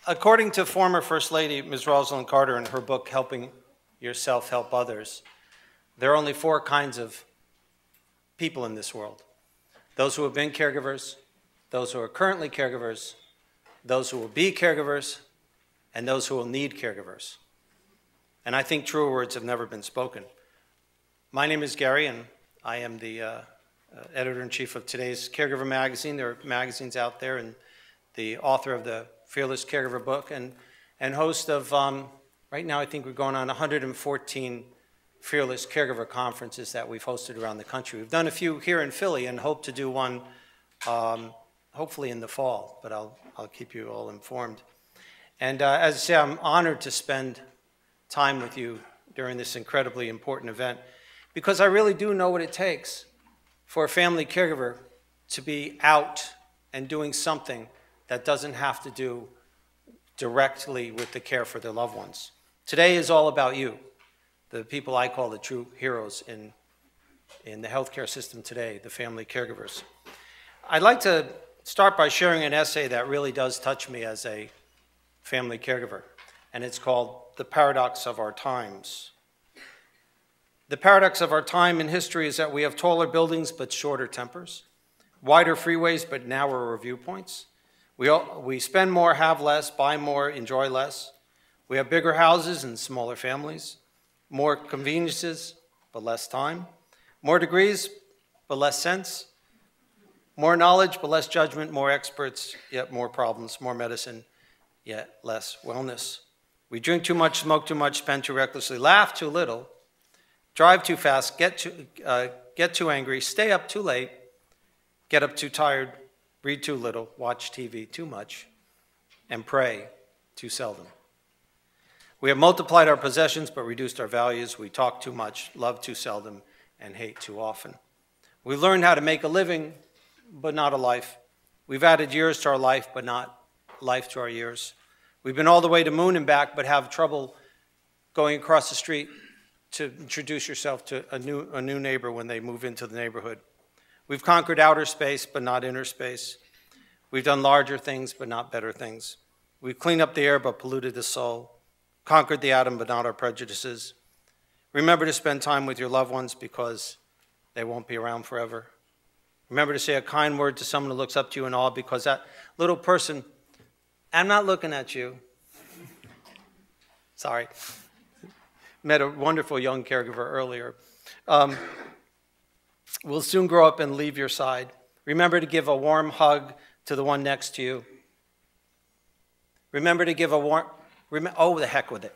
According to former First Lady Ms. Rosalind Carter in her book, Helping Yourself Help Others, there are only 4 kinds of people in this world. Those who have been caregivers, those who are currently caregivers, those who will be caregivers, and those who will need caregivers. And I think truer words have never been spoken. My name is Gary, and I am the editor-in-chief of today's Caregiver magazine. There are magazines out there, and the author of the Fearless Caregiver book, and host of, right now I think we're going on 114 Fearless Caregiver conferences that we've hosted around the country. We've done a few here in Philly and hope to do one hopefully in the fall, but I'll keep you all informed. And as I say, I'm honored to spend time with you during this incredibly important event, because I really do know what it takes for a family caregiver to be out and doing something that doesn't have to do directly with the care for their loved ones. Today is all about you, the people I call the true heroes in the healthcare system today, the family caregivers. I'd like to start by sharing an essay that really does touch me as a family caregiver, and it's called The Paradox of Our Times. The paradox of our time in history is that we have taller buildings but shorter tempers, wider freeways but narrower viewpoints. We spend more, have less, buy more, enjoy less. We have bigger houses and smaller families, more conveniences but less time, more degrees but less sense, more knowledge but less judgment, more experts yet more problems, more medicine yet less wellness. We drink too much, smoke too much, spend too recklessly, laugh too little, drive too fast, get too angry, stay up too late, get up too tired, read too little, watch TV too much, and pray too seldom. We have multiplied our possessions but reduced our values. We talk too much, love too seldom, and hate too often. We've learned how to make a living, but not a life. We've added years to our life, but not life to our years. We've been all the way to moon and back, but have trouble going across the street to introduce yourself to a new neighbor when they move into the neighborhood. We've conquered outer space, but not inner space. We've done larger things, but not better things. We've cleaned up the air, but polluted the soul. Conquered the atom, but not our prejudices. Remember to spend time with your loved ones because they won't be around forever. Remember to say a kind word to someone who looks up to you in awe, because that little person, I'm not looking at you. Sorry. Met a wonderful young caregiver earlier. Will soon grow up and leave your side. Remember to give a warm hug to the one next to you. Remember to give a warm, oh, the heck with it.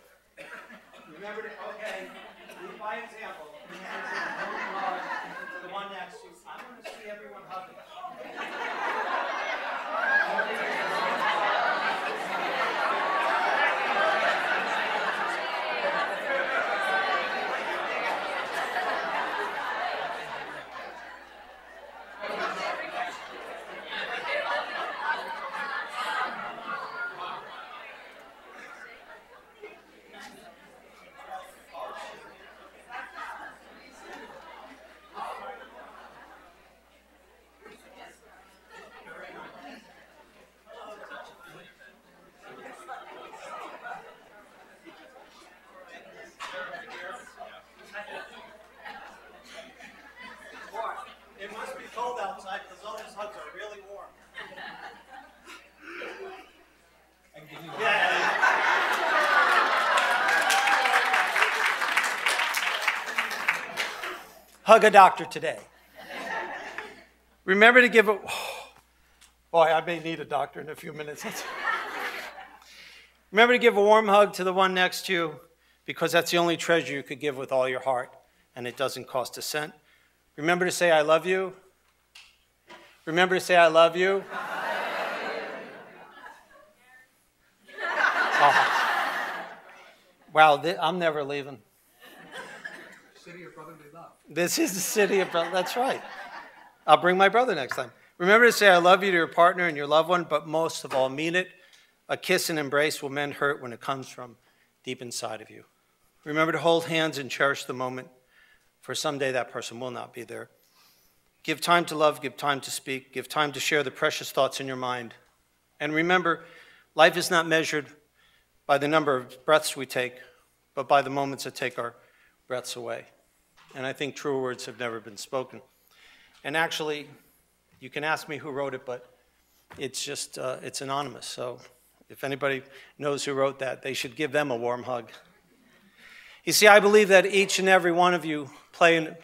Remember to, okay, lead by example. To the one next to you. I want to see everyone hugging. It must be cold outside because all these hugs are really warm. Yeah. Hug a doctor today. Remember to give a, boy, I may need a doctor in a few minutes. Remember to give a warm hug to the one next to you, because that's the only treasure you could give with all your heart, and it doesn't cost a cent. Remember to say, I love you. Remember to say, I love you. Oh. Wow, I'm never leaving. City of brotherly love. This is the city of brotherly, that's right. I'll bring my brother next time. Remember to say, I love you to your partner and your loved one, but most of all, mean it. A kiss and embrace will mend hurt when it comes from deep inside of you. Remember to hold hands and cherish the moment, for someday that person will not be there. Give time to love, give time to speak, give time to share the precious thoughts in your mind. And remember, Life is not measured by the number of breaths we take, but by the moments that take our breaths away. And I think truer words have never been spoken. And actually, you can ask me who wrote it, but it's just, it's anonymous. So if anybody knows who wrote that, they should give them a warm hug. You see, I believe that each and every one of you play a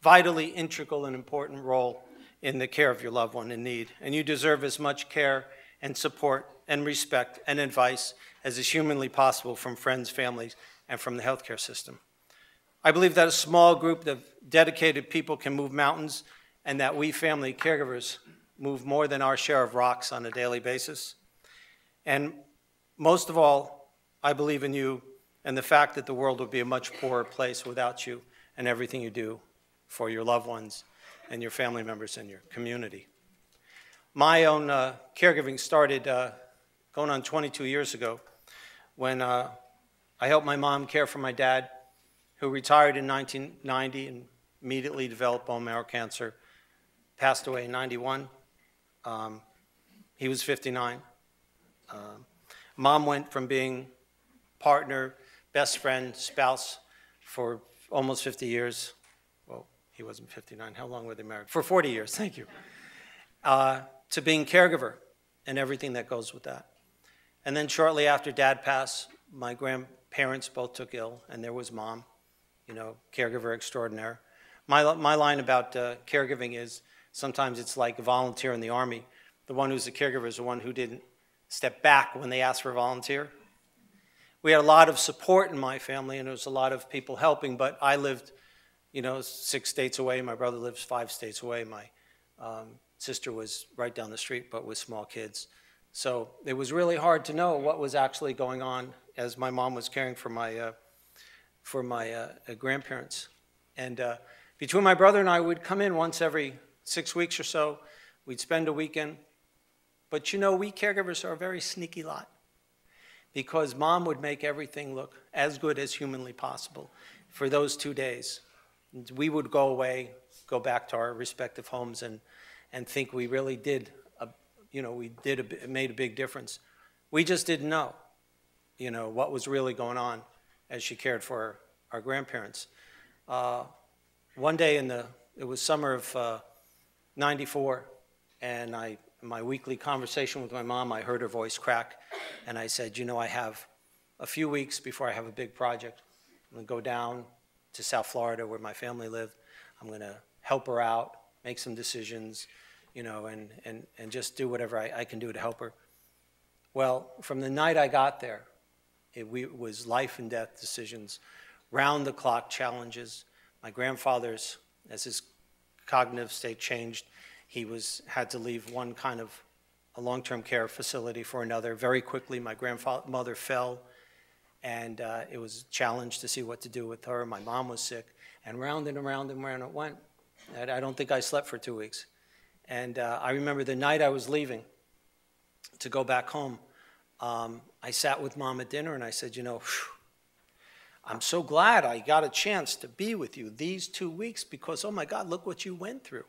vitally integral and important role in the care of your loved one in need. And you deserve as much care and support and respect and advice as is humanly possible from friends, families, and from the healthcare system. I believe that a small group of dedicated people can move mountains, and that we family caregivers move more than our share of rocks on a daily basis. And most of all, I believe in you and the fact that the world would be a much poorer place without you and everything you do for your loved ones and your family members and your community. My own caregiving started going on 22 years ago when I helped my mom care for my dad, who retired in 1990 and immediately developed bone marrow cancer, passed away in 91. He was 59. Mom went from being partner, best friend, spouse for almost 50 years. Well, he wasn't 59. How long were they married? For 40 years, thank you. To being caregiver and everything that goes with that. And then shortly after Dad passed, my grandparents both took ill, and there was Mom, you know, caregiver extraordinaire. My line about caregiving is sometimes it's like a volunteer in the Army. The one who's a caregiver is the one who didn't step back when they asked for a volunteer. We had a lot of support in my family, and there was a lot of people helping, but I lived, you know, 6 states away. My brother lives 5 states away. My sister was right down the street, but with small kids. So it was really hard to know what was actually going on as my mom was caring for my grandparents. And between my brother and I, we'd come in once every 6 weeks or so. We'd spend a weekend. But you know, we caregivers are a very sneaky lot, because Mom would make everything look as good as humanly possible for those 2 days. We would go away, go back to our respective homes, and think we really did, made a big difference. We just didn't know, you know, what was really going on as she cared for our grandparents. One day it was summer of 94, and in my weekly conversation with my mom, I heard her voice crack, and I said, you know, I have a few weeks before I have a big project. I'm gonna go down to South Florida where my family lived. I'm gonna help her out, make some decisions, you know, and just do whatever I can do to help her. Well, from the night I got there, it was life and death decisions, round-the-clock challenges. My grandfather's, as his cognitive state changed, he had to leave one kind of a long-term care facility for another. Very quickly, my grandmother fell, and it was a challenge to see what to do with her. My mom was sick, and round and around and around it went. And I don't think I slept for 2 weeks. And I remember the night I was leaving to go back home, I sat with Mom at dinner, and I said, you know, I'm so glad I got a chance to be with you these 2 weeks, because, oh my God, look what you went through.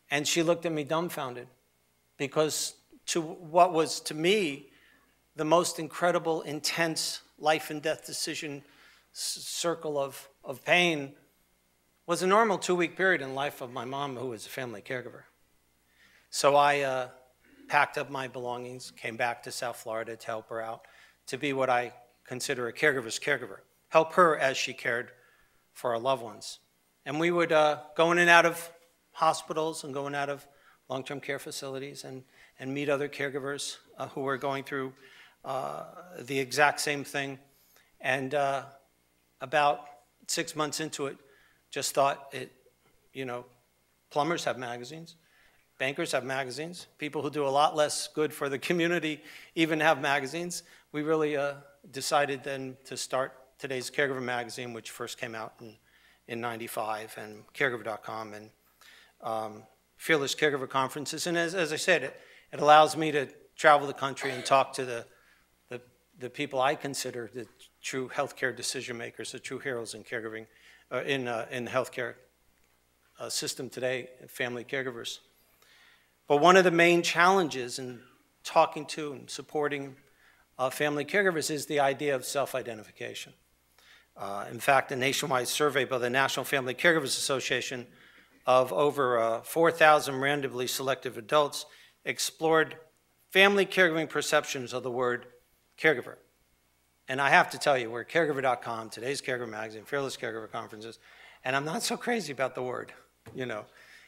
And she looked at me dumbfounded, because to what was to me the most incredible, intense life and death decision circle of pain was a normal 2-week period in the life of my mom, who was a family caregiver. So I packed up my belongings, came back to South Florida to help her out, to be what I consider a caregiver's caregiver, help her as she cared for our loved ones. And we would go in and out of hospitals and go in and out of long-term care facilities and meet other caregivers who were going through the exact same thing. And about 6 months into it, just thought plumbers have magazines, bankers have magazines, people who do a lot less good for the community even have magazines. We really decided then to start today's Caregiver magazine, which first came out in 95, and Caregiver.com, and Fearless Caregiver conferences. And as I said, it allows me to travel the country and talk to the people I consider the true healthcare decision makers, the true heroes in caregiving, in the healthcare system today, family caregivers. But one of the main challenges, and talking to and supporting family caregivers is the idea of self-identification. In fact, a nationwide survey by the National Family Caregivers Association of over 4,000 randomly selected adults explored family caregiving perceptions of the word caregiver. And I have to tell you, we're at caregiver.com, today's Caregiver magazine, Fearless Caregiver conferences, and I'm not so crazy about the word. You know,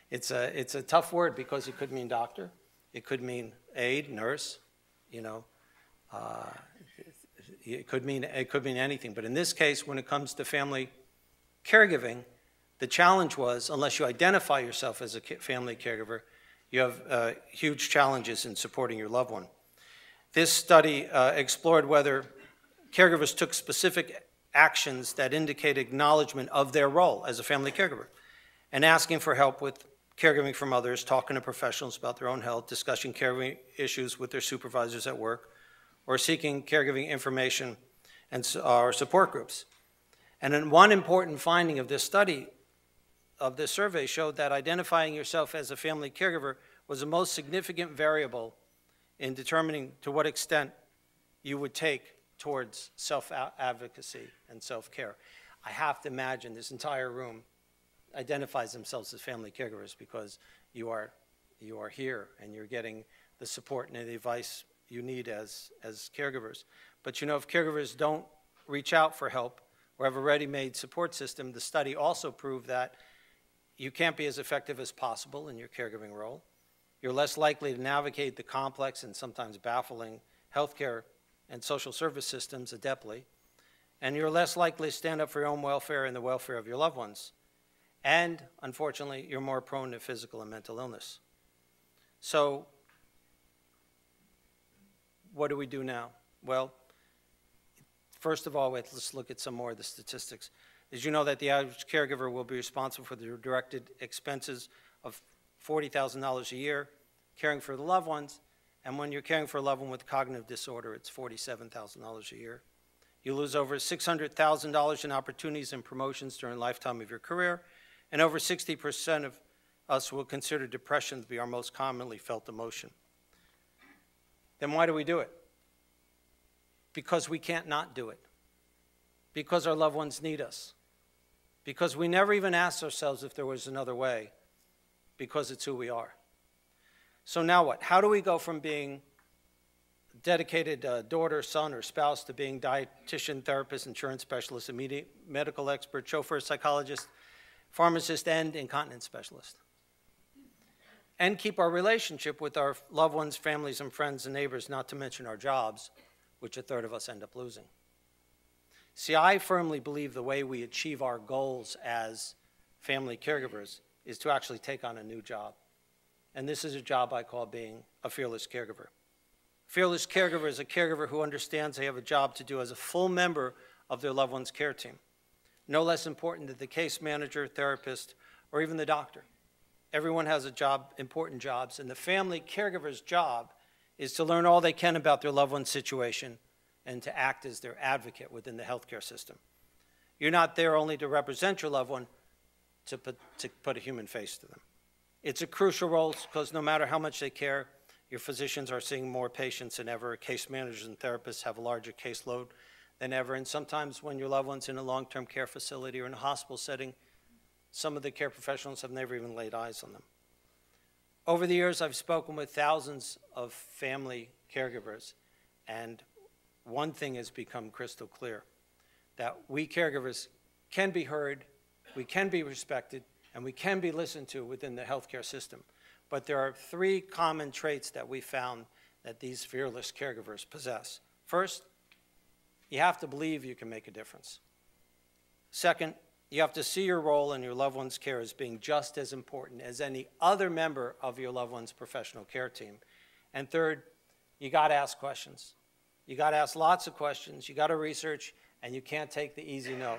it's a tough word because it could mean doctor, it could mean aide, nurse, you know, it could mean anything. But in this case, when it comes to family caregiving, the challenge was, unless you identify yourself as a family caregiver, you have huge challenges in supporting your loved one. This study explored whether caregivers took specific actions that indicate acknowledgement of their role as a family caregiver, and asking for help with caregiving from others, talking to professionals about their own health, discussing caregiving issues with their supervisors at work, or seeking caregiving information or support groups. And then one important finding of this study, of this survey, showed that identifying yourself as a family caregiver was the most significant variable in determining to what extent you would take towards self-advocacy and self-care. I have to imagine this entire room identifies themselves as family caregivers because you are here and you're getting the support and the advice you need as caregivers. But you know, if caregivers don't reach out for help or have a ready-made support system, the study also proved that you can't be as effective as possible in your caregiving role. You're less likely to navigate the complex and sometimes baffling healthcare and social service systems adeptly, and you're less likely to stand up for your own welfare and the welfare of your loved ones. And, unfortunately, you're more prone to physical and mental illness. So, what do we do now? Well, first of all, let's look at some more of the statistics. Did you know that the average caregiver will be responsible for the directed expenses of $40,000 a year caring for the loved ones? And when you're caring for a loved one with cognitive disorder, it's $47,000 a year. You lose over $600,000 in opportunities and promotions during the lifetime of your career, and over 60% of us will consider depression to be our most commonly felt emotion. Then why do we do it? Because we can't not do it. Because our loved ones need us. Because we never even asked ourselves if there was another way. Because it's who we are. So now what? How do we go from being dedicated daughter, son, or spouse to being dietitian, therapist, insurance specialist, immediate medical expert, chauffeur, psychologist, pharmacist, and incontinence specialist? And keep our relationship with our loved ones, families, and friends and neighbors, not to mention our jobs, which a third of us end up losing. See, I firmly believe the way we achieve our goals as family caregivers is to actually take on a new job. And this is a job I call being a fearless caregiver. Fearless caregiver is a caregiver who understands they have a job to do as a full member of their loved one's care team. No less important than the case manager, therapist, or even the doctor. Everyone has a job, important jobs, and the family caregiver's job is to learn all they can about their loved one's situation and to act as their advocate within the healthcare system. You're not there only to represent your loved one, to put a human face to them. It's a crucial role because no matter how much they care, your physicians are seeing more patients than ever. Case managers and therapists have a larger caseload than ever. And sometimes when your loved one's in a long-term care facility or in a hospital setting, some of the care professionals have never even laid eyes on them. Over the years, I've spoken with thousands of family caregivers, and one thing has become crystal clear, that we caregivers can be heard, we can be respected, and we can be listened to within the healthcare system. But there are three common traits that we found that these fearless caregivers possess. First, you have to believe you can make a difference. Second, you have to see your role in your loved one's care as being just as important as any other member of your loved one's professional care team. And third, you got to ask questions. You got to ask lots of questions, you got to research, and you can't take the easy no.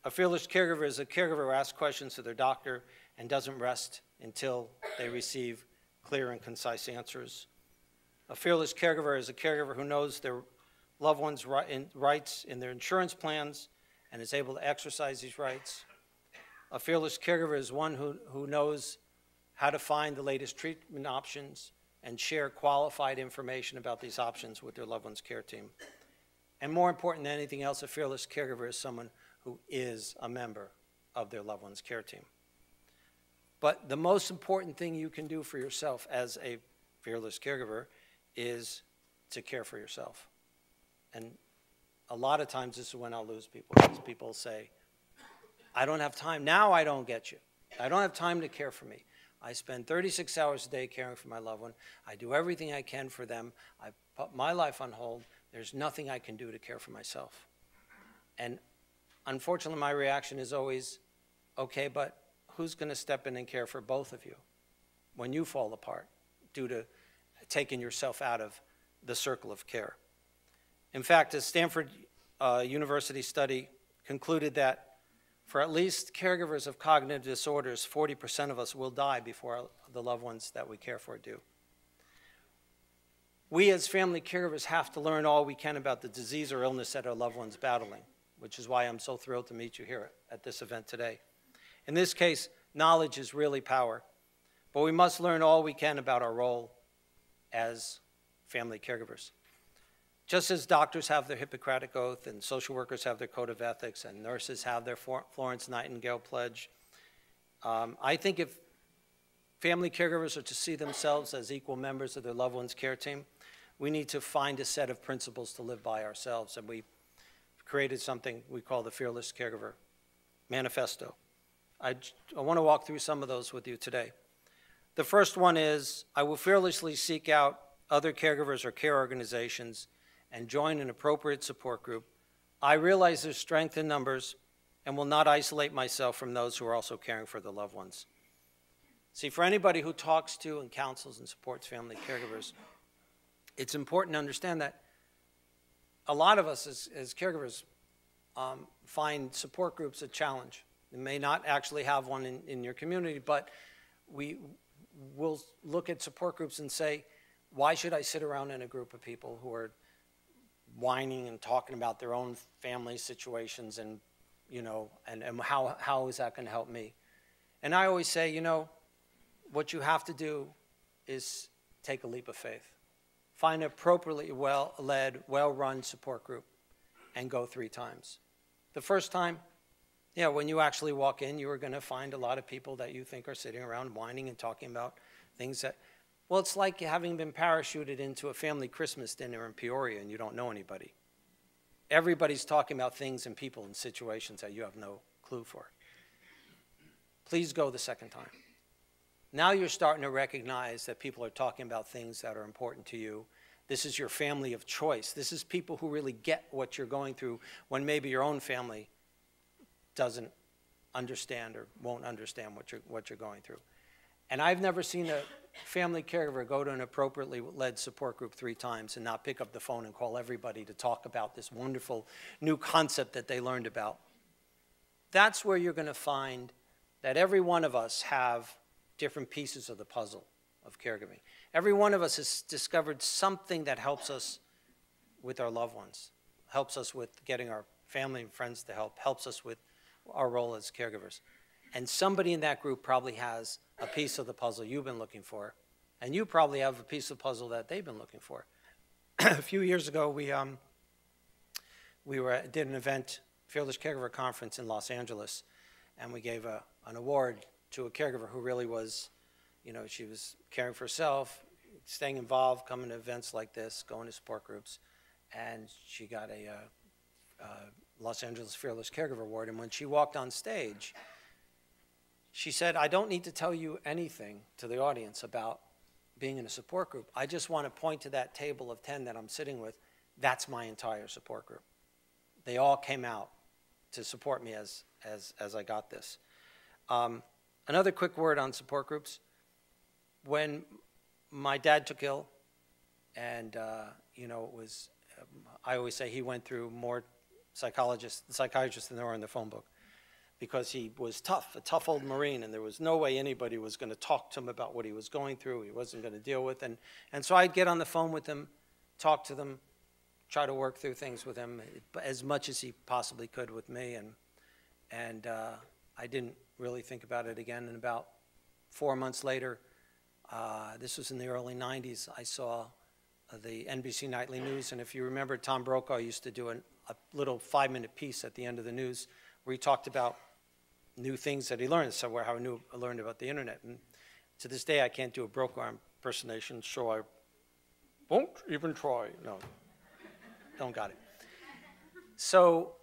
A fearless caregiver is a caregiver who asks questions to their doctor and doesn't rest until they receive clear and concise answers. A fearless caregiver is a caregiver who knows their loved one's rights in their insurance plans and is able to exercise these rights. A fearless caregiver is one who knows how to find the latest treatment options and share qualified information about these options with their loved one's care team. And more important than anything else, a fearless caregiver is someone who is a member of their loved one's care team. But the most important thing you can do for yourself as a fearless caregiver is to care for yourself. And a lot of times this is when I'll lose people, because people say, I don't have time. Now I don't get you. I don't have time to care for me. I spend 36 hours a day caring for my loved one. I do everything I can for them. I put my life on hold. There's nothing I can do to care for myself. And unfortunately, my reaction is always, okay, but who's going to step in and care for both of you when you fall apart due to taking yourself out of the circle of care? In fact, a Stanford University study concluded that for at least caregivers of cognitive disorders, 40% of us will die before the loved ones that we care for do. We as family caregivers have to learn all we can about the disease or illness that our loved one's battling, which is why I'm so thrilled to meet you here at this event today. In this case, knowledge is really power, but we must learn all we can about our role as family caregivers. Just as doctors have their Hippocratic Oath and social workers have their Code of Ethics and nurses have their Florence Nightingale Pledge, I think if family caregivers are to see themselves as equal members of their loved one's care team, we need to find a set of principles to live by ourselves. And we created something we call the Fearless Caregiver Manifesto. I want to walk through some of those with you today. The first one is, I will fearlessly seek out other caregivers or care organizations and join an appropriate support group. I realize there's strength in numbers and will not isolate myself from those who are also caring for their loved ones. See, for anybody who talks to and counsels and supports family caregivers, it's important to understand that a lot of us as caregivers find support groups a challenge. You may not actually have one in your community, but we will look at support groups and say, why should I sit around in a group of people who are whining and talking about their own family situations and, you know, and how is that going to help me? And I always say, you know, what you have to do is take a leap of faith. Find an appropriately well-led, well-run support group and go 3 times. The first time, yeah, when you actually walk in, you are going to find a lot of people that you think are sitting around whining and talking about things that, well, it's like having been parachuted into a family Christmas dinner in Peoria and you don't know anybody. Everybody's talking about things and people and situations that you have no clue for. Please go the second time. Now you're starting to recognize that people are talking about things that are important to you. This is your family of choice. This is people who really get what you're going through when maybe your own family doesn't understand or won't understand what you're going through. And I've never seen a family caregiver go to an appropriately led support group 3 times and not pick up the phone and call everybody to talk about this wonderful new concept that they learned about. That's where you're going to find that every one of us have different pieces of the puzzle of caregiving. Every one of us has discovered something that helps us with our loved ones, helps us with getting our family and friends to help, helps us with our role as caregivers. And somebody in that group probably has a piece of the puzzle you've been looking for, and you probably have a piece of the puzzle that they've been looking for. A few years ago, we did an event, Fearless Caregiver Conference in Los Angeles, and we gave an award to a caregiver who really was, you know, she was caring for herself, staying involved, coming to events like this, going to support groups, and she got a Los Angeles Fearless Caregiver Award. And when she walked on stage, she said, I don't need to tell you anything to the audience about being in a support group. I just want to point to that table of 10 that I'm sitting with. That's my entire support group. They all came out to support me as I got this. Another quick word on support groups. When my dad took ill, and you know, it was, I always say he went through more psychiatrists than there are in the phone book, because he was tough, a tough old Marine, and there was no way anybody was going to talk to him about what he was going through, he wasn't going to deal with. And so I'd get on the phone with him, talk to them, try to work through things with him as much as he possibly could with me. And I didn't really think about it again. And about 4 months later, this was in the early 90s, I saw the NBC Nightly News, and if you remember, Tom Brokaw used to do a little 5-minute piece at the end of the news where he talked about new things that he learned, so how I learned about the internet. And to this day, I can't do a Brokaw impersonation, so I won't even try. No, don't got it. So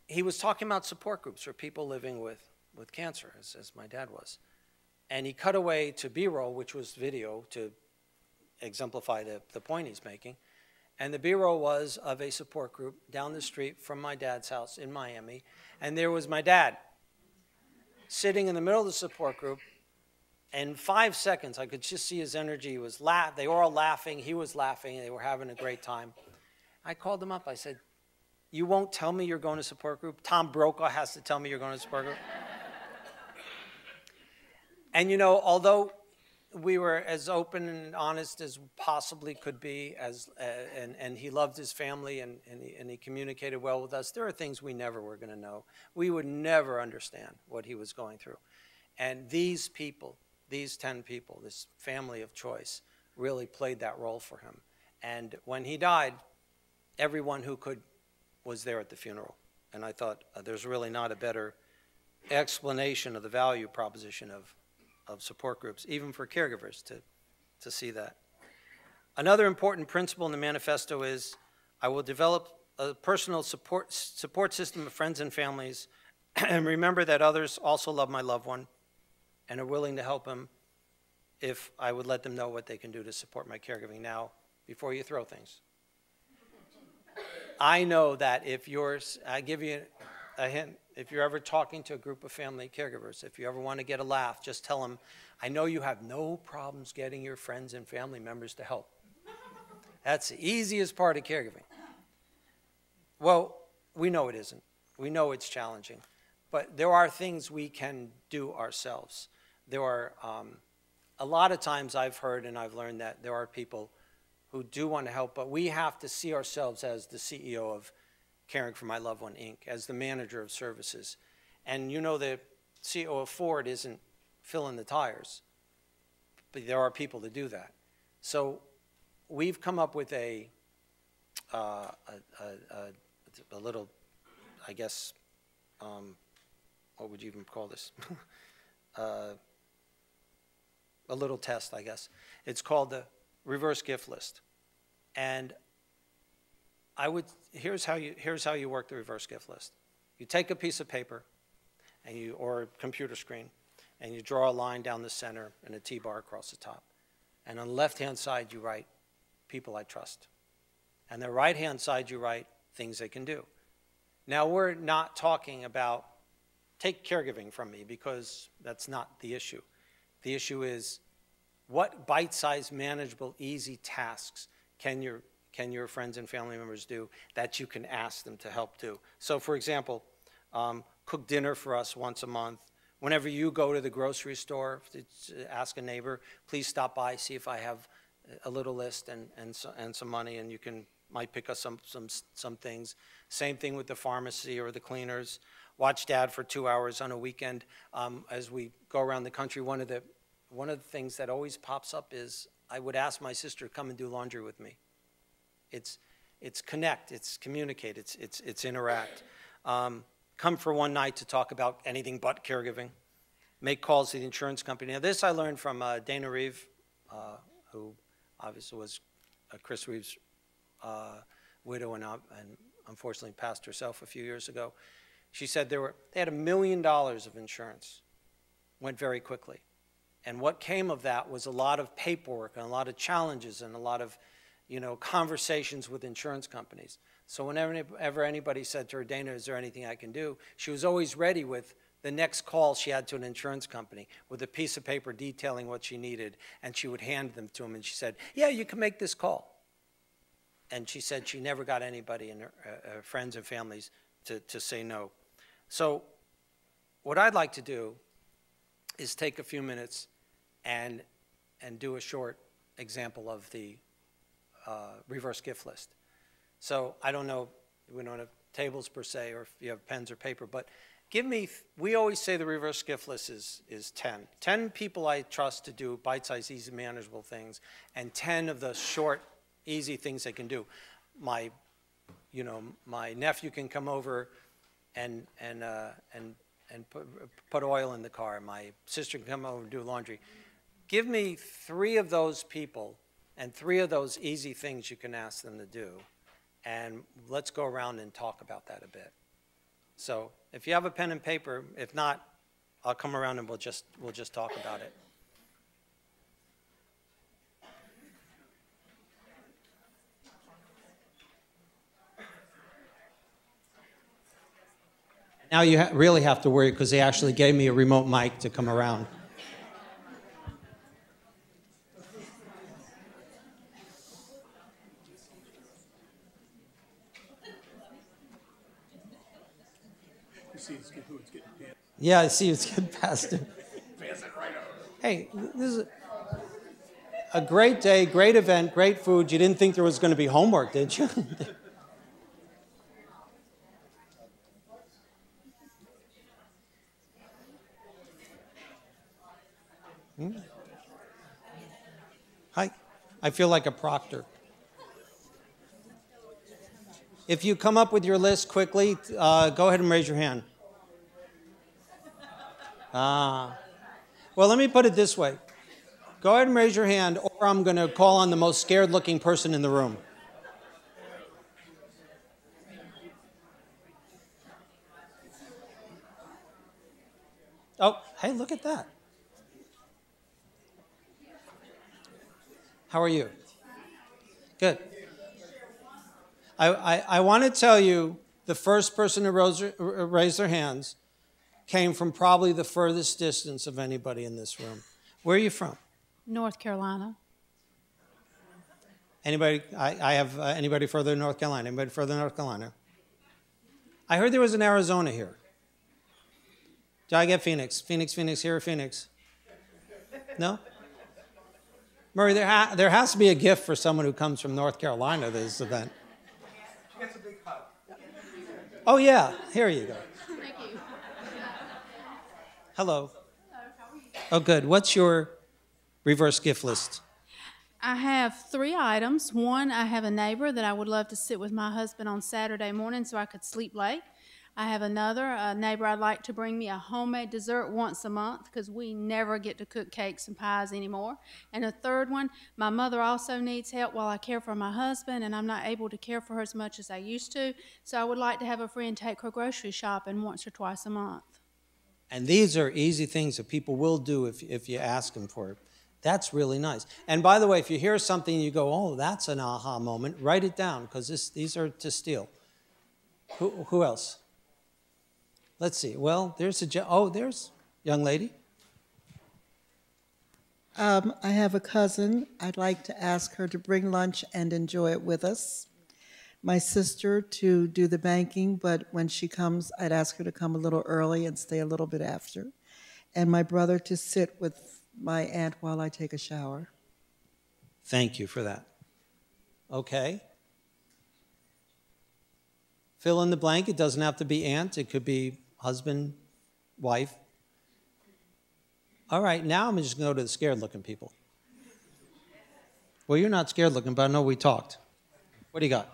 he was talking about support groups for people living with cancer, as my dad was. And he cut away to B-roll, which was video, to exemplify the point he's making. And the B-roll was of a support group down the street from my dad's house in Miami. And there was my dad sitting in the middle of the support group. In 5 seconds, I could just see his energy. They were all laughing. He was laughing. They were having a great time. I called him up. I said, "You won't tell me you're going to support group? Tom Brokaw has to tell me you're going to support group?" And, you know, although we were as open and honest as possibly could be, and he loved his family and he communicated well with us, there are things we never were going to know. We would never understand what he was going through. And these people, these 10 people, this family of choice, really played that role for him. And when he died, everyone who could was there at the funeral. And I thought there's really not a better explanation of the value proposition of support groups, even for caregivers to see that. Another important principle in the manifesto is I will develop a personal support system of friends and families and remember that others also love my loved one and are willing to help him if I would let them know what they can do to support my caregiving. Now, before you throw things, I know that I give you a hint, if you're ever talking to a group of family caregivers, if you ever want to get a laugh, just tell them, I know you have no problems getting your friends and family members to help. That's the easiest part of caregiving. Well, we know it isn't. We know it's challenging. But there are things we can do ourselves. There are, a lot of times I've heard and I've learned that there are people who do want to help, but we have to see ourselves as the CEO of Caring for My Loved One, Inc., as the manager of services. And you know the CEO of Ford isn't filling the tires, but there are people that do that. So we've come up with a little, I guess, what would you even call this? A little test, I guess. It's called the reverse gift list. And here's how you work the reverse gift list. You take a piece of paper or a computer screen, and you draw a line down the center and a T-bar across the top. And on the left-hand side, you write people I trust. And the right-hand side, you write things they can do. Now, we're not talking about, take caregiving from me, because that's not the issue. The issue is, what bite-sized, manageable, easy tasks can your friends and family members do that you can ask them to help do? So, for example, cook dinner for us once a month. Whenever you go to the grocery store, ask a neighbor, please stop by, see if I have a little list and some money, and you might pick up some things. Same thing with the pharmacy or the cleaners. Watch Dad for 2 hours on a weekend. As we go around the country, one of the things that always pops up is I would ask my sister to come and do laundry with me. It's connect, it's communicate, it's interact. Come for one night to talk about anything but caregiving. Make calls to the insurance company. Now this I learned from Dana Reeve, who obviously was Chris Reeve's widow and unfortunately passed herself a few years ago. She said they had $1 million of insurance. Went very quickly. And what came of that was a lot of paperwork and a lot of challenges and a lot of conversations with insurance companies. So whenever anybody said to her, Dana, is there anything I can do? She was always ready with the next call she had to an insurance company with a piece of paper detailing what she needed, and she would hand them to him, and she said, yeah, you can make this call. And she said she never got anybody in her friends and families to say no. So what I'd like to do is take a few minutes and do a short example of the reverse gift list. So I don't know, we don't have tables per se, or if you have pens or paper, but we always say the reverse gift list is 10. 10 people I trust to do bite-sized, easy, manageable things, and 10 of the short, easy things they can do. My nephew can come over and put oil in the car. My sister can come over and do laundry. Give me 3 of those people and 3 of those easy things you can ask them to do, and let's go around and talk about that a bit. So if you have a pen and paper, if not, I'll come around and we'll just talk about it. Now you really have to worry because they actually gave me a remote mic to come around. Yeah, I see it's getting past him. Hey, this is a great day, great event, great food. You didn't think there was going to be homework, did you? Hi, I feel like a proctor. If you come up with your list quickly, go ahead and raise your hand. Well, let me put it this way. Go ahead and raise your hand, or I'm going to call on the most scared-looking person in the room. Oh, hey, look at that. How are you? Good. I want to tell you, the first person to raise their hands came from probably the furthest distance of anybody in this room. Where are you from? North Carolina. Anybody? I have anybody further in North Carolina? Anybody further in North Carolina? I heard there was an Arizona here. Did I get Phoenix? Phoenix, here or Phoenix? No? Murray, there has to be a gift for someone who comes from North Carolina to this event. She gets a big hug. Oh, yeah. Here you go. Thank you. Hello. Hello, how are you? Oh, good. What's your reverse gift list? I have 3 items. One, I have a neighbor that I would love to sit with my husband on Saturday morning so I could sleep late. I have a neighbor I'd like to bring me a homemade dessert once a month because we never get to cook cakes and pies anymore. And a third one, my mother also needs help while I care for my husband, and I'm not able to care for her as much as I used to. So I would like to have a friend take her grocery shopping once or twice a month. And these are easy things that people will do if you ask them for it. That's really nice. And by the way, if you hear something and you go, oh, that's an aha moment, write it down because these are to steal. Who else? Let's see. Well, there's there's a young lady. I have a cousin. I'd like to ask her to bring lunch and enjoy it with us. My sister to do the banking, but when she comes, I'd ask her to come a little early and stay a little bit after. And my brother to sit with my aunt while I take a shower. Thank you for that. Okay. Fill in the blank. It doesn't have to be aunt. It could be husband, wife. All right, now I'm just going to go to the scared-looking people. Well, you're not scared-looking, but I know we talked. What do you got?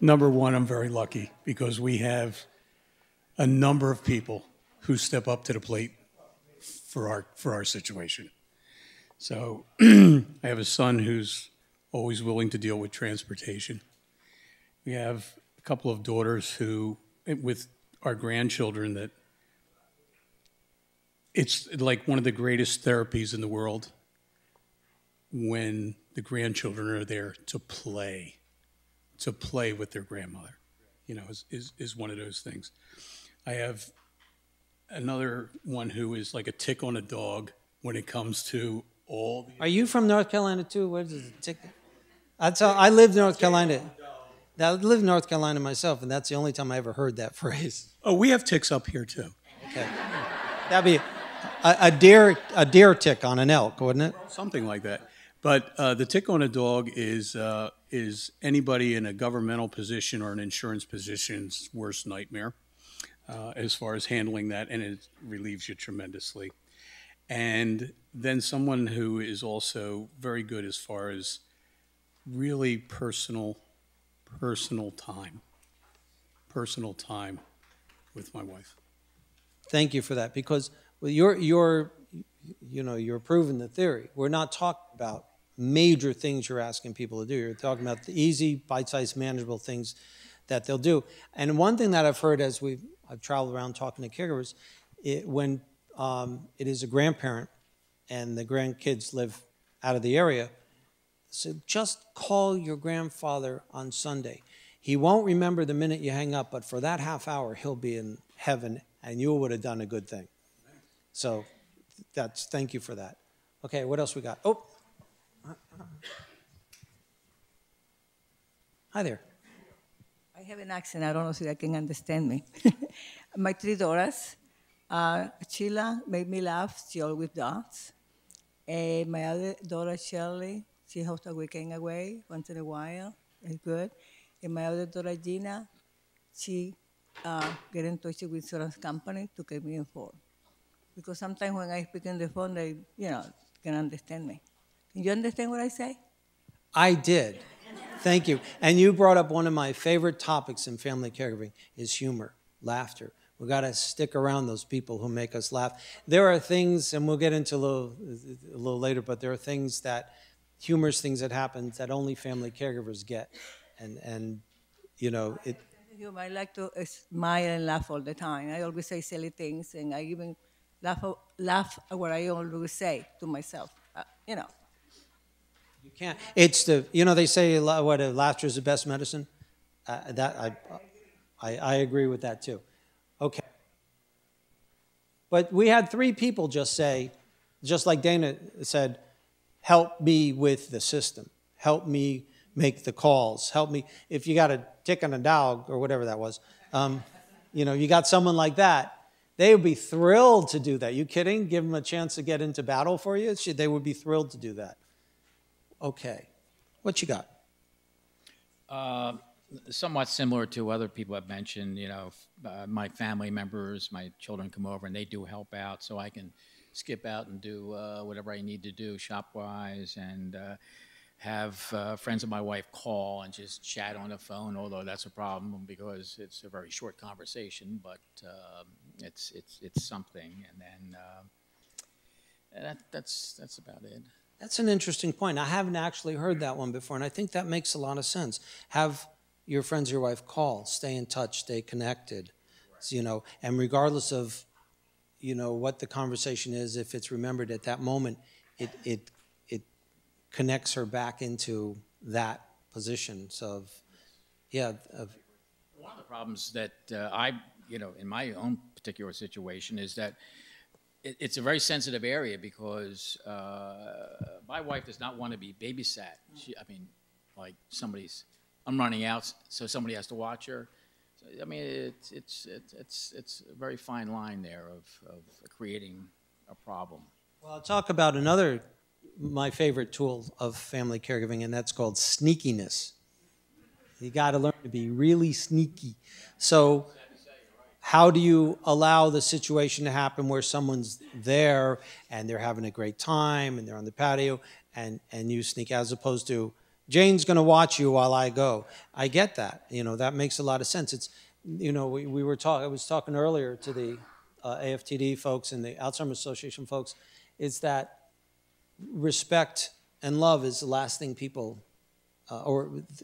Number one, I'm very lucky because we have a number of people who step up to the plate for our situation. So I have a son who's always willing to deal with transportation. We have a couple of daughters who, with our grandchildren, that it's like one of the greatest therapies in the world when the grandchildren are there to play with their grandmother, is one of those things. I have another one who is like a tick on a dog when it comes to all the... Are you from North Carolina too? Where does it tick? I lived in North Carolina. I lived in North Carolina myself, and that's the only time I ever heard that phrase. Oh, we have ticks up here too. Okay. That'd be a deer tick on an elk, wouldn't it? Something like that. But the tick on a dog is anybody in a governmental position or an insurance position's worst nightmare as far as handling that, and it relieves you tremendously. And then someone who is also very good as far as really personal time with my wife. Thank you for that, because you're proving the theory. We're not talking about major things you're asking people to do. You're talking about the easy, bite-sized, manageable things that they'll do. And one thing that I've heard as I've traveled around talking to caregivers, when it is a grandparent and the grandkids live out of the area, so just call your grandfather on Sunday. He won't remember the minute you hang up, but for that half hour, he'll be in heaven, and you would have done a good thing. So thank you for that. Okay, what else we got? Oh, hi there. I have an accent. I don't know if they can understand me. My 3 daughters, Sheila made me laugh. She always does. My other daughter, Shirley, she hosts a weekend away once in a while. It's good. And my other daughter, Gina, she get in touch with insurance company to keep me informed. Because sometimes when I speak on the phone, they, can understand me. Can you understand what I say? I did. Thank you. And you brought up one of my favorite topics in family caregiving is humor, laughter. We got to stick around those people who make us laugh. There are things, and we'll get into a little later, but there are things humorous things that happen that only family caregivers get. And it. Humor, I like to smile and laugh all the time. I always say silly things, and I even laugh at what I always say to myself. You can't. It's they say laughter is the best medicine. I agree with that too. Okay. But we had 3 people just say, just like Dana said, help me with the system. Help me make the calls. Help me. If you got a tick on a dog or whatever that was, you got someone like that, they would be thrilled to do that. You kidding? Give them a chance to get into battle for you? They would be thrilled to do that. Okay. What you got? Somewhat similar to other people have mentioned, my family members, my children come over and they do help out, so I can skip out and do whatever I need to do shop-wise, and have friends of my wife call and just chat on the phone, although that's a problem because it's a very short conversation, but it's something, and then that's about it. That's an interesting point. I haven't actually heard that one before, and I think that makes a lot of sense. Have your friends, your wife call, stay in touch, stay connected, and regardless of, what the conversation is, if it's remembered at that moment, it connects her back into that position. So, one of the problems that in my own particular situation is that it's a very sensitive area because my wife does not want to be babysat. I'm running out, so somebody has to watch her. So, it's a very fine line there of creating a problem. Well, I'll talk about my favorite tool of family caregiving, and that's called sneakiness. You got to learn to be really sneaky. So how do you allow the situation to happen where someone's there and they're having a great time and they're on the patio and you sneak, as opposed to, Jane's going to watch you while I go. I get that. That makes a lot of sense. It's, I was talking earlier to the AFTD folks and the Alzheimer's Association folks, is that respect and love is the last thing people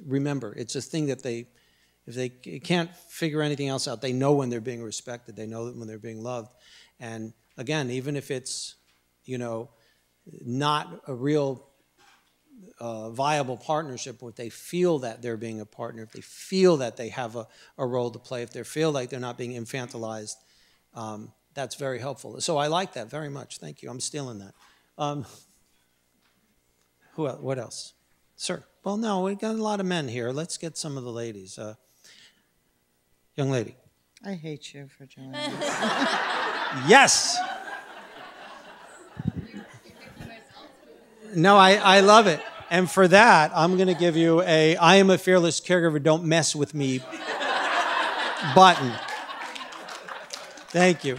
remember. It's a thing that if they can't figure anything else out, they know when they're being respected. They know when they're being loved. And again, even if it's, not a real viable partnership, if they feel that they're being a partner, if they feel that they have a role to play, if they feel like they're not being infantilized, that's very helpful. So I like that very much. Thank you. I'm stealing that. What else? Sir? Well, no, we've got a lot of men here. Let's get some of the ladies. Young lady. I hate you for joining us. Yes! No, I love it. And for that, I'm going to give you a I am a fearless caregiver, don't mess with me button. Thank you.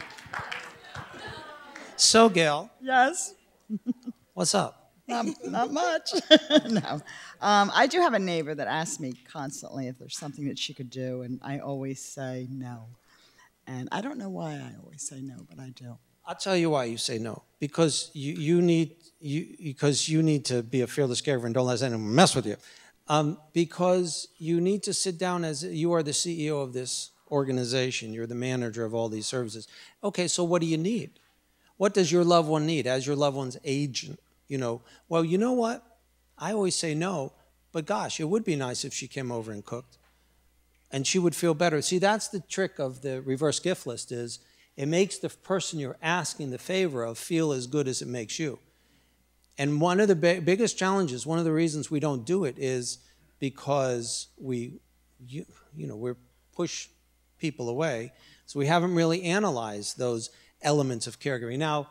So, Gail, Yes. what's up? Not much. No. I do have a neighbor that asks me constantly if there's something that she could do, and I always say no. And I don't know why I always say no, but I do. I'll tell you why you say no. Because you need to be a fearless caregiver and don't let anyone mess with you. Because you need to sit down as you are the CEO of this organization. You're the manager of all these services. Okay, so what do you need? What does your loved one need as your loved one's agent? Well, you know what? I always say no, but gosh, it would be nice if she came over and cooked. And she would feel better. See, that's the trick of the reverse gift list is it makes the person you're asking the favor of feel as good as it makes you. And one of the biggest challenges, one of the reasons we don't do it is because we push people away. So we haven't really analyzed those elements of caregiving. Now,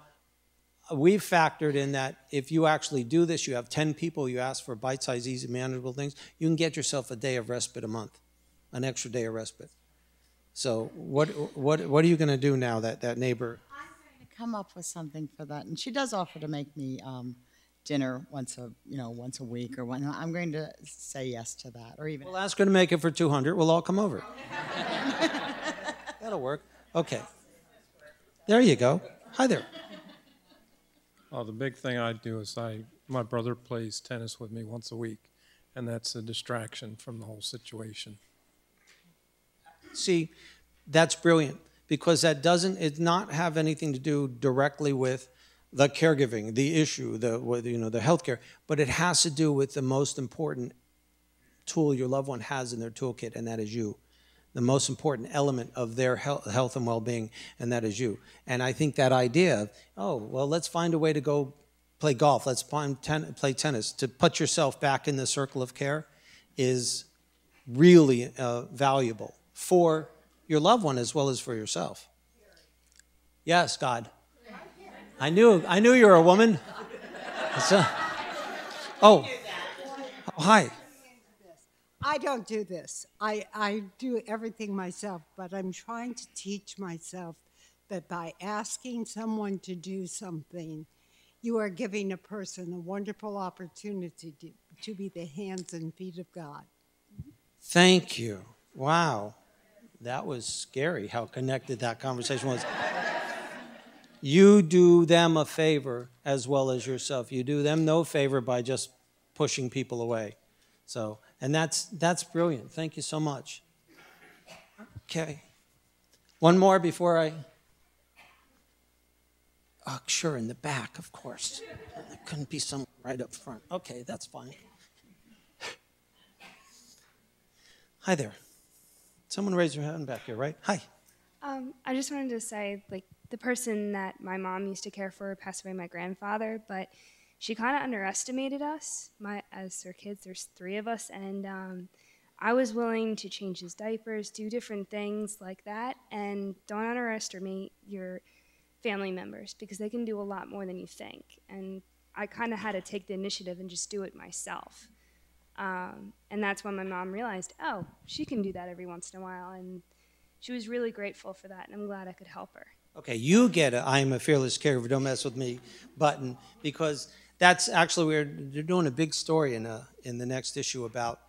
we've factored in that if you actually do this, you have 10 people, you ask for bite-sized, easy, manageable things, you can get yourself a day of respite a month, an extra day of respite. So what are you going to do now that neighbor? I'm going to come up with something for that, and she does offer to make me dinner once a week or one. I'm going to say yes to that, or even. We'll ask her to make it for 200. We'll all come over. That'll work. Okay. There you go. Hi there. The big thing I do is my brother plays tennis with me once a week, and that's a distraction from the whole situation. See, that's brilliant because that doesn't not have anything to do directly with the caregiving, the issue, the healthcare, but it has to do with the most important tool your loved one has in their toolkit, and that is you. The most important element of their health and well-being, and that is you. And I think that idea of, let's find a way to go play golf, let's play tennis, to put yourself back in the circle of care is really valuable for your loved one as well as for yourself. Yes, God. I knew you were a woman. Hi. I don't do this. I do everything myself, but I'm trying to teach myself that by asking someone to do something, you are giving a person a wonderful opportunity to be the hands and feet of God. Thank you. Wow. That was scary how connected that conversation was. You do them a favor as well as yourself. You do them no favor by just pushing people away. So, and that's brilliant. Thank you so much. Okay. One more before I... Oh, sure, in the back, of course. There couldn't be someone right up front. Okay, that's fine. Hi there. Someone raise your hand back here, right? Hi. I just wanted to say, the person that my mom used to care for passed away, my grandfather, but she kind of underestimated us. As her kids, there's 3 of us, and I was willing to change his diapers, do different things like that, and don't underestimate your family members because they can do a lot more than you think. And I kind of had to take the initiative and just do it myself. And that's when my mom realized, she can do that every once in a while, and she was really grateful for that, and I'm glad I could help her. Okay, you get a I'm a fearless caregiver, don't mess with me button, because that's actually, they're doing a big story in the next issue about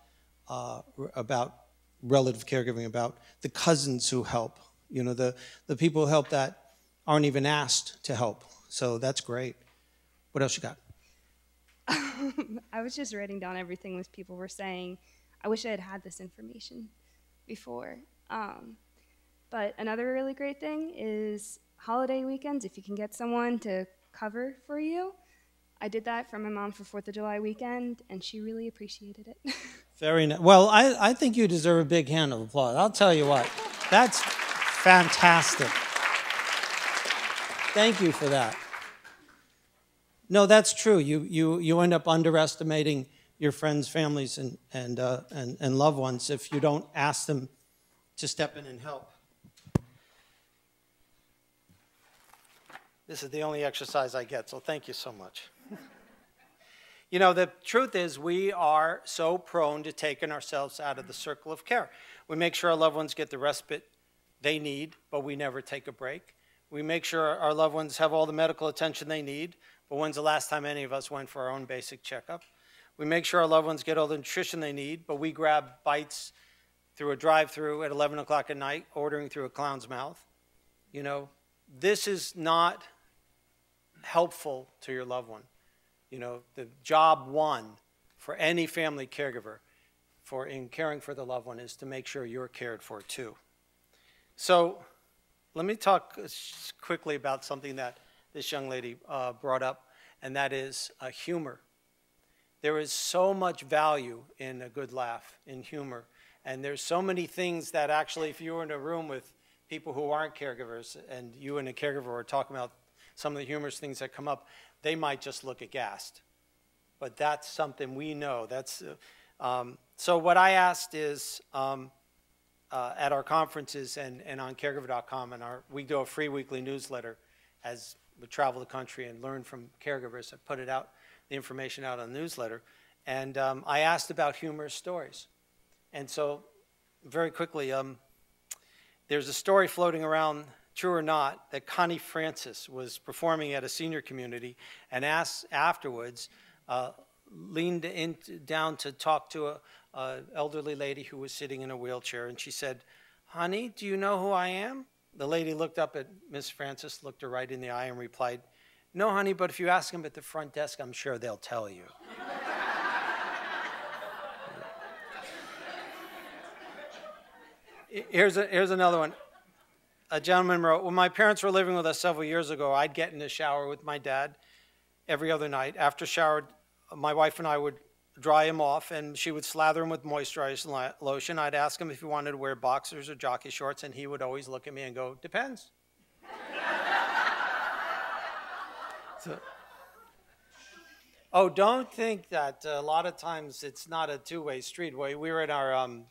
relative caregiving, about the cousins who help, the people who help that aren't even asked to help. So that's great. What else you got? I was just writing down everything those people were saying. I wish I had had this information before. But another really great thing is holiday weekends, if you can get someone to cover for you. I did that for my mom for 4th of July weekend, and she really appreciated it. Very nice. Well, I think you deserve a big hand of applause. I'll tell you what. That's fantastic. Thank you for that. No, that's true. You end up underestimating your friends, families, and loved ones if you don't ask them to step in and help. This is the only exercise I get, so thank you so much. You know, the truth is we are so prone to taking ourselves out of the circle of care. We make sure our loved ones get the respite they need, but we never take a break. We make sure our loved ones have all the medical attention they need, but when's the last time any of us went for our own basic checkup? We make sure our loved ones get all the nutrition they need, but we grab bites through a drive-through at 11 o'clock at night, ordering through a clown's mouth. You know, this is not helpful to your loved one. You know, the job one for any family caregiver in caring for the loved one is to make sure you're cared for too. So let me talk quickly about something that this young lady brought up, and that is humor. There is so much value in a good laugh, in humor. And there's so many things that actually, if you were in a room with people who aren't caregivers and you and a caregiver are talking about some of the humorous things that come up, they might just look aghast. But that's something we know. So what I asked is, at our conferences and on caregiver.com, and we do a free weekly newsletter as we travel the country and learn from caregivers. I put it out, the information out on the newsletter. And I asked about humorous stories. And so, very quickly, there's a story floating around, true or not, that Connie Francis was performing at a senior community and asked afterwards, leaned down to talk to an elderly lady who was sitting in a wheelchair, and she said, "Honey, do you know who I am?" The lady looked up at Miss Francis, looked her right in the eye, and replied, "No, honey, but if you ask them at the front desk, I'm sure they'll tell you." Here's another one. A gentleman wrote, "When my parents were living with us several years ago, I'd get in the shower with my dad every other night. After showered, my wife and I would dry him off, and she would slather him with moisturizing lotion. I'd ask him if he wanted to wear boxers or jockey shorts, and he would always look at me and go, 'Depends.'" Oh, don't think that a lot of times it's not a two-way street. We were at our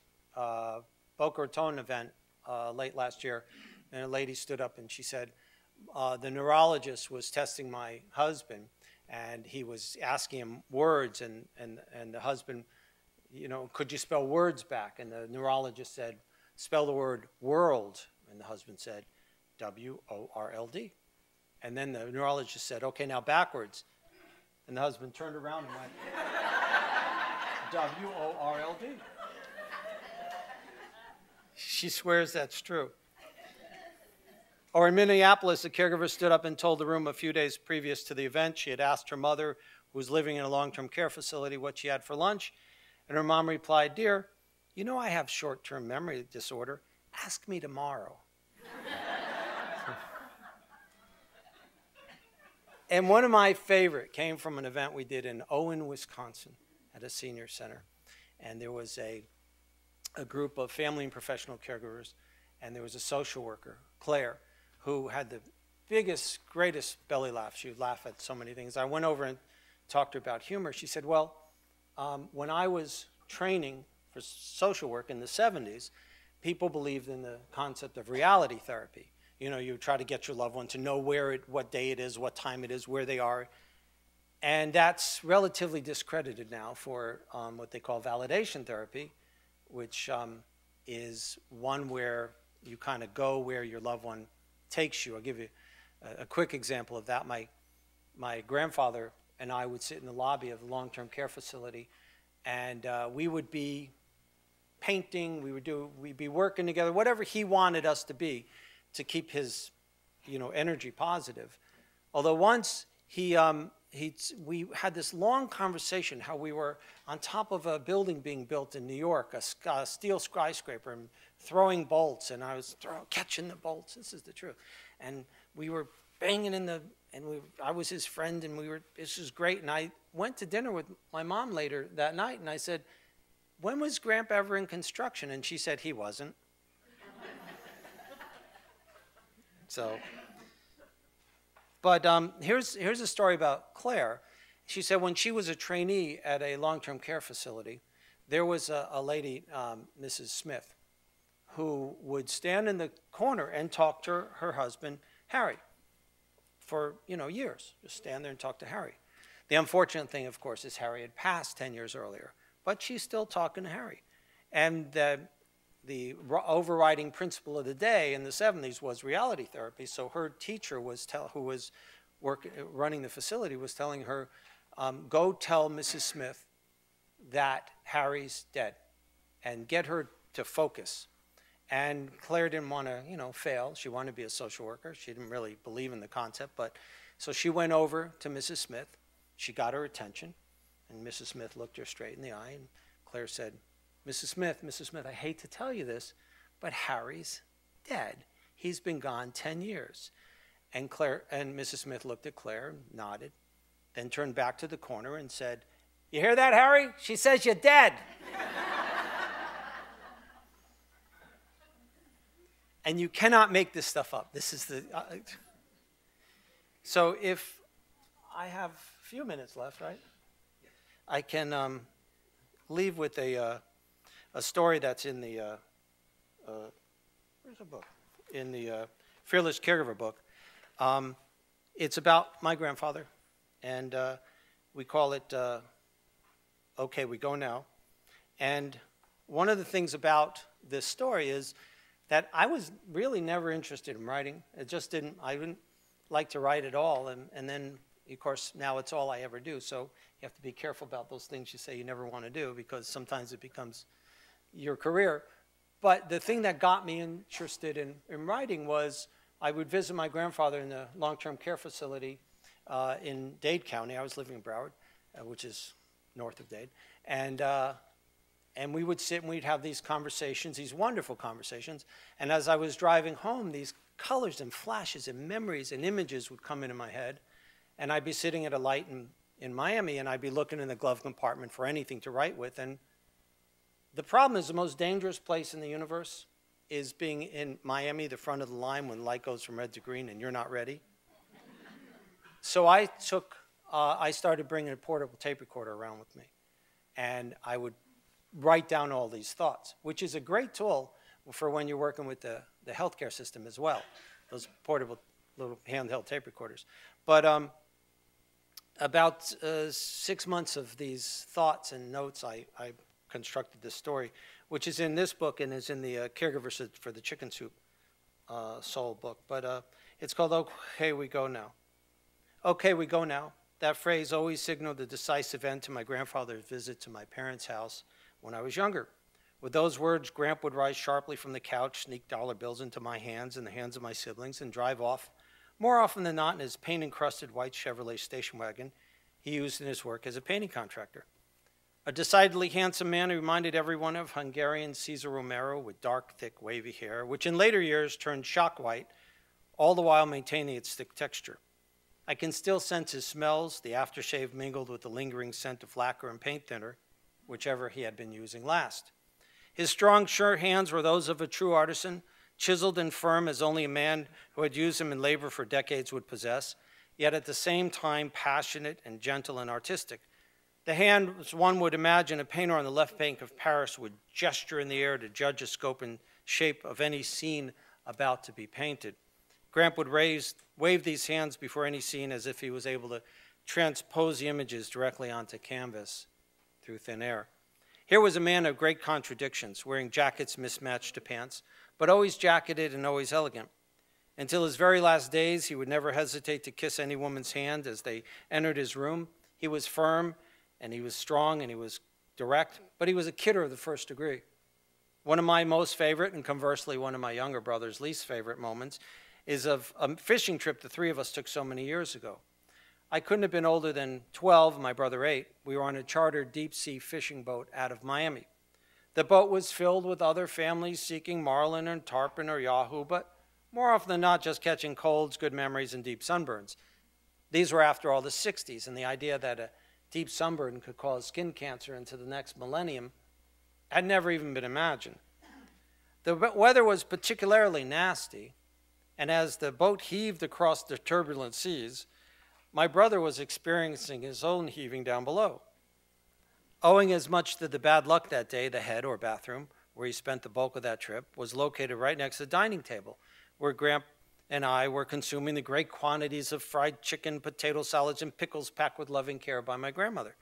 Boca Raton event late last year, and a lady stood up and she said, the neurologist was testing my husband, and he was asking him words, and the husband, you know, "Could you spell words back?" And the neurologist said, "Spell the word world." And the husband said, W-O-R-L-D. And then the neurologist said, "Okay, now backwards." And the husband turned around and went, W-O-R-L-D. She swears that's true. Or in Minneapolis, a caregiver stood up and told the room a few days previous to the event she had asked her mother, who was living in a long-term care facility, what she had for lunch. And her mom replied, "Dear, you know I have short-term memory disorder. Ask me tomorrow." And one of my favorite came from an event we did in Owen, Wisconsin at a senior center. And there was a group of family and professional caregivers, and there was a social worker, Claire, who had the biggest, greatest belly laugh. She would laugh at so many things. I went over and talked to her about humor. She said, "Well, when I was training for social work in the 70s, people believed in the concept of reality therapy. You know, you try to get your loved one to know what day it is, what time it is, where they are. And that's relatively discredited now for what they call validation therapy, which is one where you kind of go where your loved one takes you. I'll give you a quick example of that. My grandfather and I would sit in the lobby of the long-term care facility, and we would be painting, we'd be working together, whatever he wanted us to be to keep his, energy positive. Although once we had this long conversation how we were on top of a building being built in New York, a steel skyscraper, and throwing bolts, and I was catching the bolts. This is the truth. And we were banging I was his friend, and this was great. And I went to dinner with my mom later that night, and I said, "When was Grandpa ever in construction?" And she said he wasn't. But here's a story about Claire. She said when she was a trainee at a long-term care facility, there was a lady, Mrs. Smith, who would stand in the corner and talk to her husband, Harry, for years. Just stand there and talk to Harry. The unfortunate thing, of course, is Harry had passed 10 years earlier, but she's still talking to Harry. And the overriding principle of the day in the 70s was reality therapy. So her teacher who was running the facility was telling her, go tell Mrs. Smith that Harry's dead and get her to focus. And Claire didn't want to, fail. She wanted to be a social worker. She didn't really believe in the concept. But so she went over to Mrs. Smith. She got her attention. And Mrs. Smith looked her straight in the eye. And Claire said, Mrs. Smith, I hate to tell you this, but Harry's dead. He's been gone 10 years. And Mrs. Smith looked at Claire and nodded, then turned back to the corner and said, you hear that, Harry? She says you're dead. And you cannot make this stuff up. This is the... So if I have a few minutes left, right? I can leave with a story that's in the... where's the book? In the Fearless Caregiver book. It's about my grandfather, and we call it Okay, We Go Now. And one of the things about this story is that I was really never interested in writing. I didn't like to write at all. And then, of course, now it's all I ever do. So you have to be careful about those things you say you never want to do, because sometimes it becomes your career. But the thing that got me interested in writing was I would visit my grandfather in the long-term care facility in Dade County. I was living in Broward, which is north of Dade. And we would sit and we'd have these conversations, these wonderful conversations. And as I was driving home, these colors and flashes and memories and images would come into my head. And I'd be sitting at a light in Miami, and I'd be looking in the glove compartment for anything to write with. And the problem is the most dangerous place in the universe is being in Miami, the front of the line, when the light goes from red to green and you're not ready. So I started bringing a portable tape recorder around with me. And I would write down all these thoughts, which is a great tool for when you're working with the healthcare system as well, those portable little handheld tape recorders. But about 6 months of these thoughts and notes, I constructed this story, which is in this book and is in the Caregivers for the Chicken Soup Soul book. But it's called Okay, We Go Now. Okay, we go now. That phrase always signaled the decisive end to my grandfather's visit to my parents' house when I was younger. With those words, Gramp would rise sharply from the couch, sneak dollar bills into my hands and the hands of my siblings, and drive off, more often than not in his paint-encrusted white Chevrolet station wagon he used in his work as a painting contractor. A decidedly handsome man who reminded everyone of Hungarian Cesar Romero with dark, thick, wavy hair, which in later years turned shock white, all the while maintaining its thick texture. I can still sense his smells, the aftershave mingled with the lingering scent of lacquer and paint thinner, whichever he had been using last. His strong, sure hands were those of a true artisan, chiseled and firm as only a man who had used them in labor for decades would possess, yet at the same time passionate and gentle and artistic. The hand, as one would imagine, a painter on the left bank of Paris would gesture in the air to judge the scope and shape of any scene about to be painted. Gramp would wave these hands before any scene as if he was able to transpose the images directly onto canvas through thin air. Here was a man of great contradictions, wearing jackets mismatched to pants, but always jacketed and always elegant. Until his very last days, he would never hesitate to kiss any woman's hand as they entered his room. He was firm, and he was strong, and he was direct, but he was a kidder of the first degree. One of my most favorite, and conversely one of my younger brother's least favorite moments, is of a fishing trip the three of us took so many years ago. I couldn't have been older than 12, my brother 8. We were on a chartered deep-sea fishing boat out of Miami. The boat was filled with other families seeking marlin or tarpon or yahoo, but more often than not just catching colds, good memories, and deep sunburns. These were, after all, the 60s, and the idea that a deep sunburn could cause skin cancer into the next millennium had never even been imagined. The weather was particularly nasty, and as the boat heaved across the turbulent seas, my brother was experiencing his own heaving down below. Owing as much to the bad luck that day, the head, or bathroom, where he spent the bulk of that trip, was located right next to the dining table, where Gramp and I were consuming the great quantities of fried chicken, potato salads, and pickles packed with loving care by my grandmother.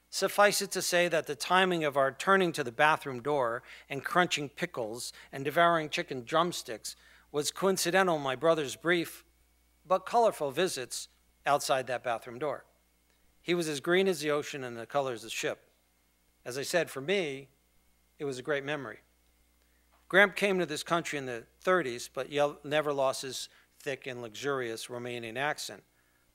Suffice it to say that the timing of our turning to the bathroom door and crunching pickles and devouring chicken drumsticks was coincidental with my brother's brief but colorful visits outside that bathroom door. He was as green as the ocean and the color as the ship. As I said, for me, it was a great memory. Gramp came to this country in the 30s, but never lost his thick and luxurious Romanian accent.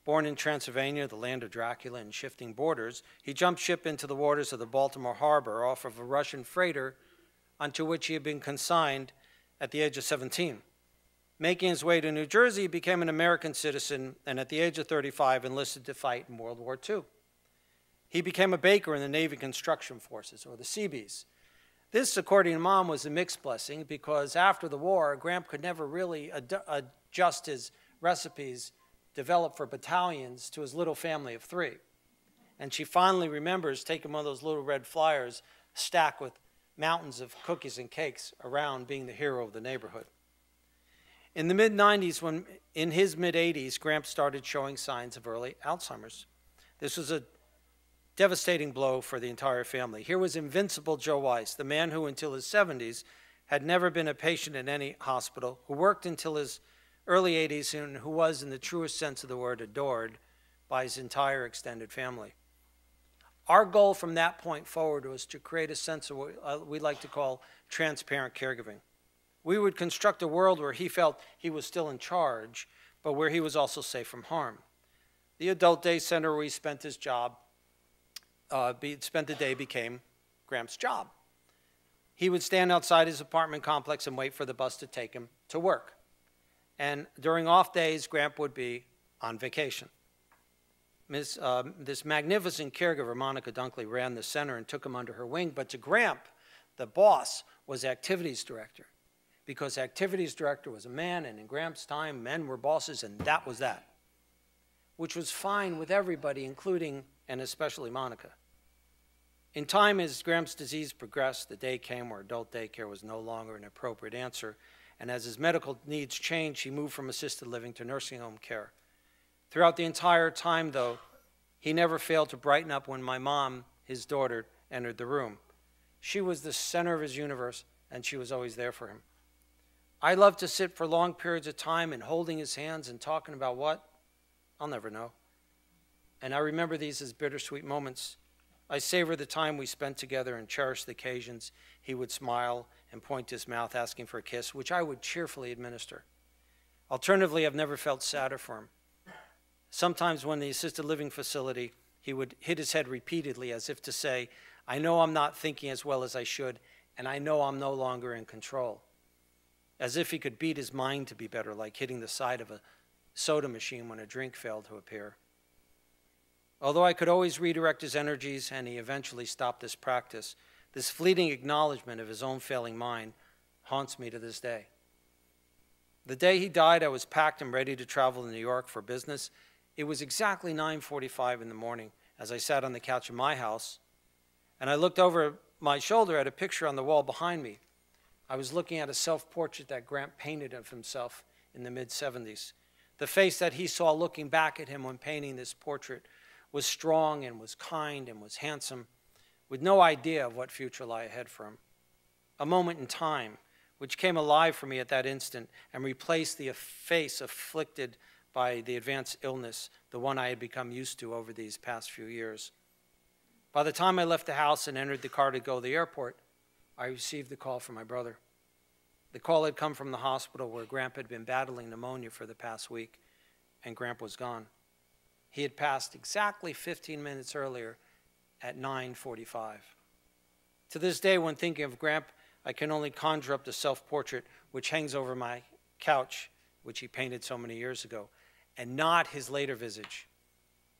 Born in Transylvania, the land of Dracula and shifting borders, he jumped ship into the waters of the Baltimore Harbor off of a Russian freighter onto which he had been consigned at the age of 17. Making his way to New Jersey, he became an American citizen and at the age of 35 enlisted to fight in World War II. He became a baker in the Navy Construction Forces, or the Seabees. This, according to Mom, was a mixed blessing because after the war, Gramp could never really adjust his recipes developed for battalions to his little family of 3. And she finally remembers taking one of those little red flyers stacked with mountains of cookies and cakes around, being the hero of the neighborhood. In the mid-90s, in his mid-80s, Gramp started showing signs of early Alzheimer's. This was a devastating blow for the entire family. Here was invincible Joe Weiss, the man who until his 70s had never been a patient in any hospital, who worked until his early 80s and who was, in the truest sense of the word, adored by his entire extended family. Our goal from that point forward was to create a sense of what we like to call transparent caregiving. We would construct a world where he felt he was still in charge, but where he was also safe from harm. The adult day center where he spent his job, spent the day became Gramp's job. He would stand outside his apartment complex and wait for the bus to take him to work. And during off days, Gramp would be on vacation. This magnificent caregiver, Monica Dunkley, ran the center and took him under her wing. But to Gramp, the boss was activities director, because activities director was a man, and in Gramp's time, men were bosses, and that was that, which was fine with everybody, including and especially Monica. In time, as Gramp's disease progressed, the day came where adult daycare was no longer an appropriate answer, and as his medical needs changed, he moved from assisted living to nursing home care. Throughout the entire time, though, he never failed to brighten up when my mom, his daughter, entered the room. She was the center of his universe, and she was always there for him. I loved to sit for long periods of time and holding his hands and talking about what? I'll never know. And I remember these as bittersweet moments. I savor the time we spent together and cherish the occasions he would smile and point to his mouth asking for a kiss, which I would cheerfully administer. Alternatively, I've never felt sadder for him. Sometimes when the assisted living facility, he would hit his head repeatedly as if to say, I know I'm not thinking as well as I should, and I know I'm no longer in control. As if he could beat his mind to be better, like hitting the side of a soda machine when a drink failed to appear. Although I could always redirect his energies, and he eventually stopped this practice, this fleeting acknowledgement of his own failing mind haunts me to this day. The day he died, I was packed and ready to travel to New York for business. It was exactly 9:45 in the morning as I sat on the couch in my house, and I looked over my shoulder at a picture on the wall behind me. I was looking at a self-portrait that Gramp painted of himself in the mid-70s. The face that he saw looking back at him when painting this portrait was strong and was kind and was handsome, with no idea of what future lay ahead for him. A moment in time which came alive for me at that instant and replaced the face afflicted by the advanced illness, the one I had become used to over these past few years. By the time I left the house and entered the car to go to the airport, I received the call from my brother. The call had come from the hospital where Gramp had been battling pneumonia for the past week, and Gramp was gone. He had passed exactly 15 minutes earlier at 9:45. To this day, when thinking of Gramp, I can only conjure up the self-portrait which hangs over my couch, which he painted so many years ago, and not his later visage.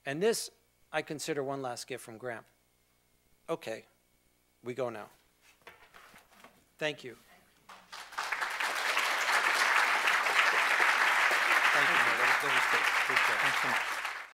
And this I consider one last gift from Gramp. Okay, we go now. Thank you.